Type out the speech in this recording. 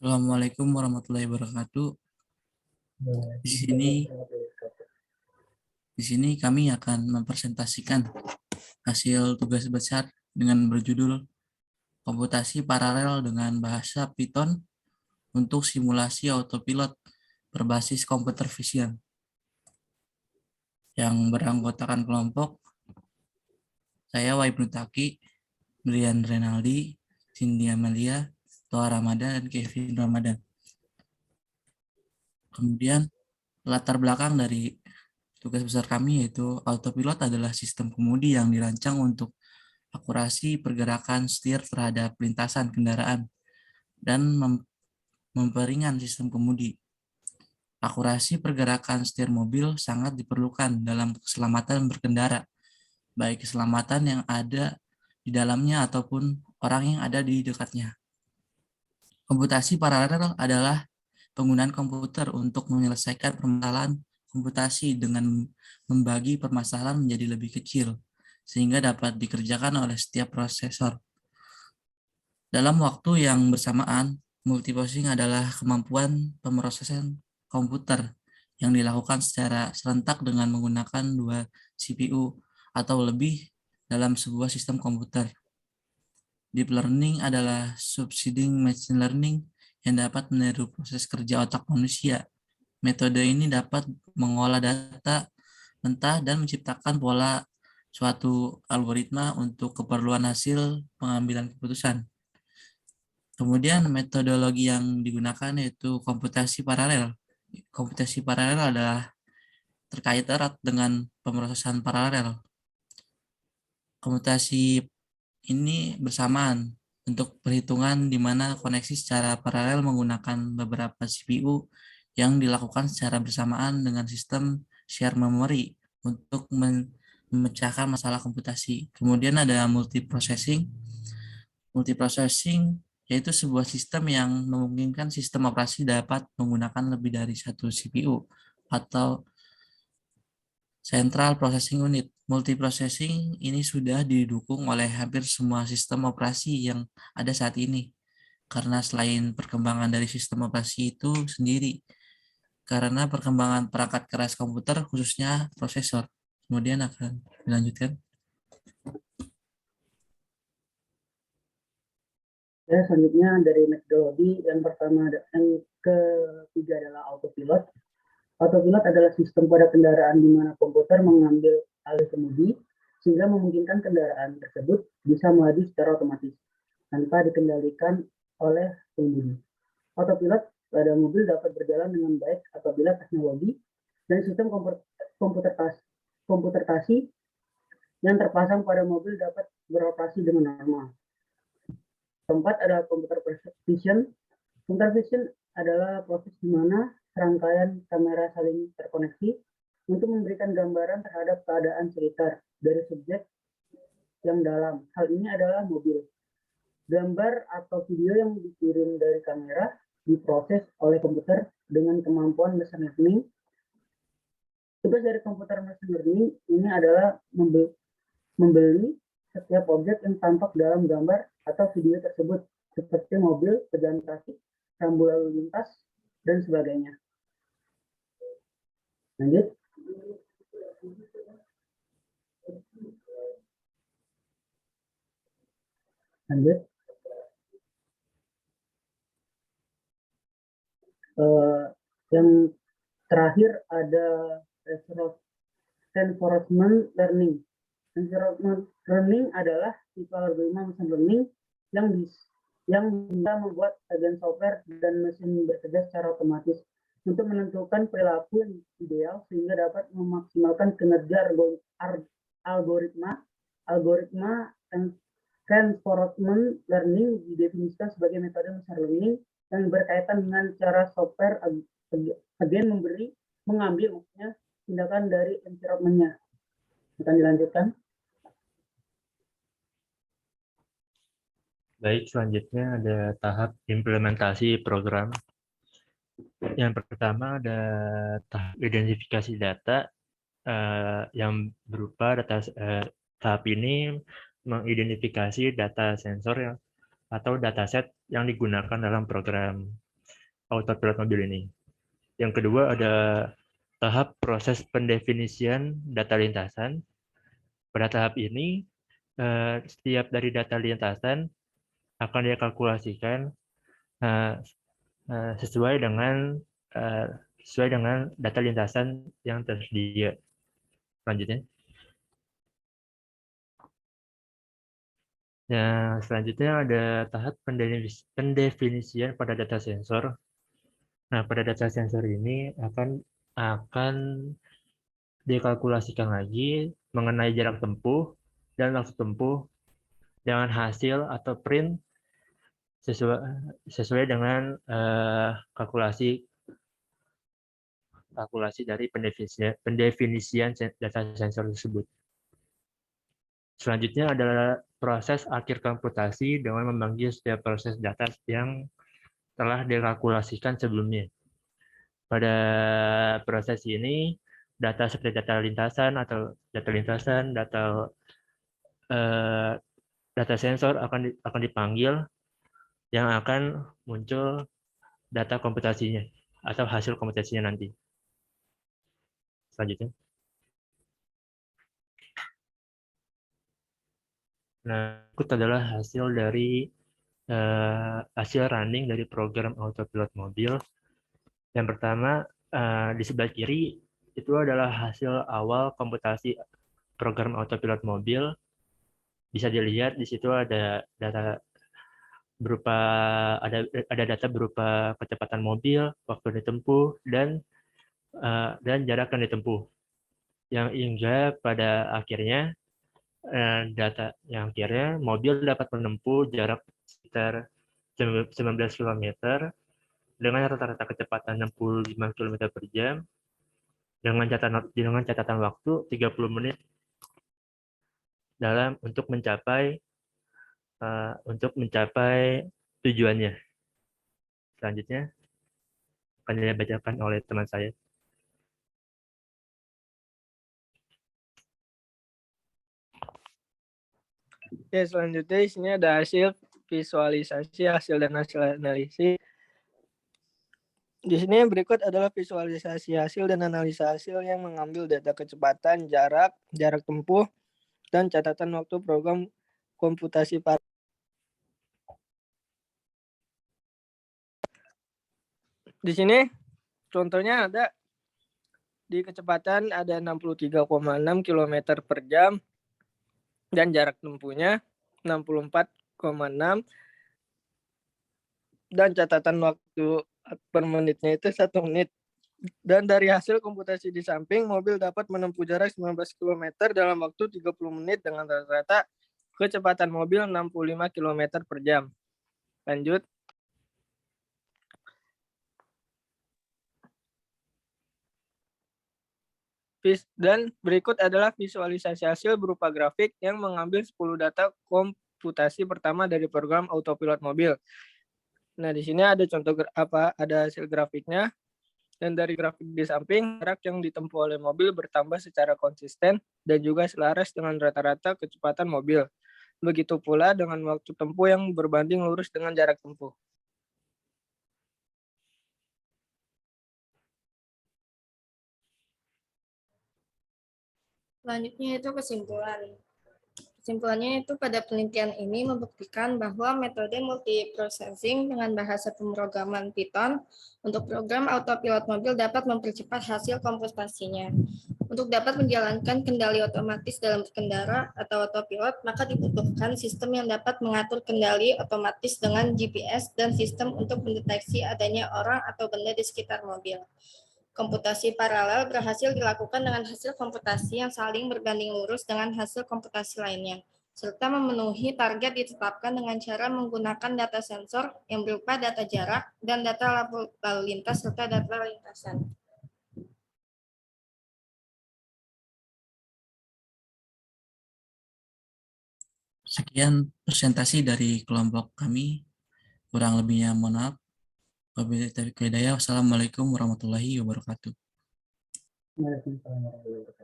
Assalamualaikum warahmatullahi wabarakatuh. Di sini, kami akan mempresentasikan hasil tugas besar dengan berjudul Komputasi Paralel dengan Bahasa Python untuk Simulasi Autopilot berbasis Computer Vision, yang beranggotakan kelompok saya Waibnu Taki, Brian Renaldi, Cindy Amelia, Toa Ramadan, dan Kevin Ramadan. Kemudian latar belakang dari tugas besar kami yaitu autopilot adalah sistem kemudi yang dirancang untuk akurasi pergerakan setir terhadap lintasan kendaraan dan memperingan sistem kemudi. Akurasi pergerakan setir mobil sangat diperlukan dalam keselamatan berkendara, baik keselamatan yang ada di dalamnya ataupun orang yang ada di dekatnya. Komputasi paralel adalah penggunaan komputer untuk menyelesaikan permasalahan komputasi dengan membagi permasalahan menjadi lebih kecil, sehingga dapat dikerjakan oleh setiap prosesor. Dalam waktu yang bersamaan, multiprocessing adalah kemampuan pemrosesan komputer yang dilakukan secara serentak dengan menggunakan 2 CPU atau lebih dalam sebuah sistem komputer. Deep learning adalah subsiding machine learning yang dapat meniru proses kerja otak manusia. Metode ini dapat mengolah data mentah dan menciptakan pola suatu algoritma untuk keperluan hasil pengambilan keputusan. Kemudian metodologi yang digunakan yaitu komputasi paralel. Komputasi paralel adalah terkait erat dengan pemrosesan paralel. Komputasi ini bersamaan untuk perhitungan di mana koneksi secara paralel menggunakan beberapa CPU yang dilakukan secara bersamaan dengan sistem share memory untuk memecahkan masalah komputasi. Kemudian ada multiprocessing. Multiprocessing yaitu sebuah sistem yang memungkinkan sistem operasi dapat menggunakan lebih dari satu CPU atau Central Processing Unit. Multiprocessing ini sudah didukung oleh hampir semua sistem operasi yang ada saat ini. Karena selain perkembangan dari sistem operasi itu sendiri, karena perkembangan perangkat keras komputer khususnya prosesor. Kemudian akan dilanjutkan. Ya, selanjutnya dari metodologi yang pertama, yang ketiga adalah autopilot. Autopilot adalah sistem pada kendaraan di mana komputer mengambil alih kemudi sehingga memungkinkan kendaraan tersebut bisa melaju secara otomatis tanpa dikendalikan oleh pengemudi. Autopilot pada mobil dapat berjalan dengan baik apabila teknologi dan sistem komputerasi yang terpasang pada mobil dapat beroperasi dengan normal. Keempat adalah computer vision. Computer vision adalah proses di mana serangkaian kamera saling terkoneksi untuk memberikan gambaran terhadap keadaan sekitar dari subjek yang dalam. Hal ini adalah mobil. Gambar atau video yang dikirim dari kamera diproses oleh komputer dengan kemampuan machine learning. Tugas dari komputer machine learning ini adalah membeli setiap objek yang tampak dalam gambar atau video tersebut, seperti mobil, pejalan kaki, rambu lalu lintas, dan sebagainya. Lanjut. Yang terakhir ada reinforcement learning. Reinforcement learning adalah tipe algoritma machine learning yang bisa membuat agen software dan mesin bekerja secara otomatis untuk menentukan perilaku yang ideal sehingga dapat memaksimalkan kinerja algoritma. Algoritma reinforcement learning didefinisikan sebagai metode machine learning yang berkaitan dengan cara software agen mengambil tindakan dari environment-nya. Akan dilanjutkan. Baik, selanjutnya ada tahap implementasi program. Yang pertama ada tahap identifikasi data yang berupa tahap ini mengidentifikasi data sensor atau dataset yang digunakan dalam program. autopilot mobil ini. Yang kedua ada tahap proses pendefinisian data lintasan. Pada tahap ini, setiap dari data lintasan akan dikalkulasikan sesuai dengan data lintasan yang tersedia. Selanjutnya. Nah, selanjutnya ada tahap pendefinisian pada data sensor. Nah, pada data sensor ini akan dikalkulasikan lagi mengenai jarak tempuh dan waktu tempuh dengan hasil atau print sesuai dengan kalkulasi dari pendefinisian data sensor tersebut. Selanjutnya adalah proses akhir komputasi dengan memanggil setiap proses data yang telah dikalkulasikan sebelumnya. Pada proses ini, data seperti data lintasan, data sensor akan dipanggil yang akan muncul data komputasinya atau hasil komputasinya nanti. Selanjutnya. Nah, itu adalah hasil dari hasil running dari program autopilot mobil. Yang pertama, di sebelah kiri itu adalah hasil awal komputasi program autopilot mobil. Bisa dilihat di situ ada data berupa kecepatan mobil, waktu ditempuh, dan jarak yang ditempuh. Yang hingga pada akhirnya mobil dapat menempuh jarak sekitar 19 km dengan rata-rata kecepatan 65 km per jam dengan catatan waktu 30 menit untuk mencapai tujuannya. Selanjutnya akan dibacakan oleh teman saya. Ya, selanjutnya di sini ada hasil visualisasi hasil dan hasil analisis. Di sini yang berikut adalah visualisasi hasil dan analisa hasil yang mengambil data kecepatan, jarak tempuh, dan catatan waktu program komputasi paralel. Di sini contohnya ada di kecepatan ada 63,6 km per jam dan jarak tempuhnya 64,6 dan catatan waktu per menitnya itu 1 menit. Dan dari hasil komputasi di samping, mobil dapat menempuh jarak 19 km dalam waktu 30 menit dengan rata-rata kecepatan mobil 65 km per jam. Lanjut. Dan berikut adalah visualisasi hasil berupa grafik yang mengambil 10 data komputasi pertama dari program autopilot mobil. Nah, di sini ada contoh ada hasil grafiknya. Dan dari grafik di samping, jarak yang ditempuh oleh mobil bertambah secara konsisten dan juga selaras dengan rata-rata kecepatan mobil. Begitu pula dengan waktu tempuh yang berbanding lurus dengan jarak tempuh. Selanjutnya itu kesimpulan. Kesimpulannya itu pada penelitian ini membuktikan bahwa metode multiprocessing dengan bahasa pemrograman Python untuk program autopilot mobil dapat mempercepat hasil komputasinya. Untuk dapat menjalankan kendali otomatis dalam berkendara atau autopilot, maka dibutuhkan sistem yang dapat mengatur kendali otomatis dengan GPS dan sistem untuk mendeteksi adanya orang atau benda di sekitar mobil. Komputasi paralel berhasil dilakukan dengan hasil komputasi yang saling berbanding lurus dengan hasil komputasi lainnya, serta memenuhi target ditetapkan dengan cara menggunakan data sensor yang berupa data jarak dan data lalu lintas serta data lintasan. Sekian presentasi dari kelompok kami. Kurang lebihnya mohon maaf. Wassalamualaikum warahmatullahi wabarakatuh. Waalaikumsalam warahmatullahi wabarakatuh.